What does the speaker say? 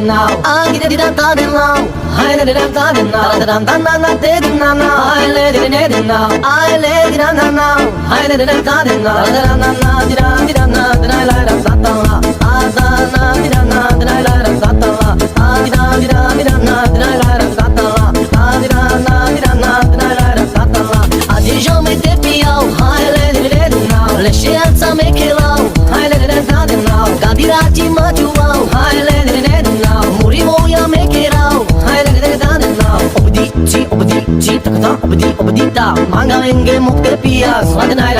now. I get it up now. I let it up now. I let it now. I let it now. I let it now. I let it up now. Adijo me te piau. I let it now. Le scienza me che lau. I let it now. Cadirati ma tu wow. I let it now. Murivo ya me che lau. I let it now. Obdi, takata, obdi, da. Manga enge mukte pia. Swadna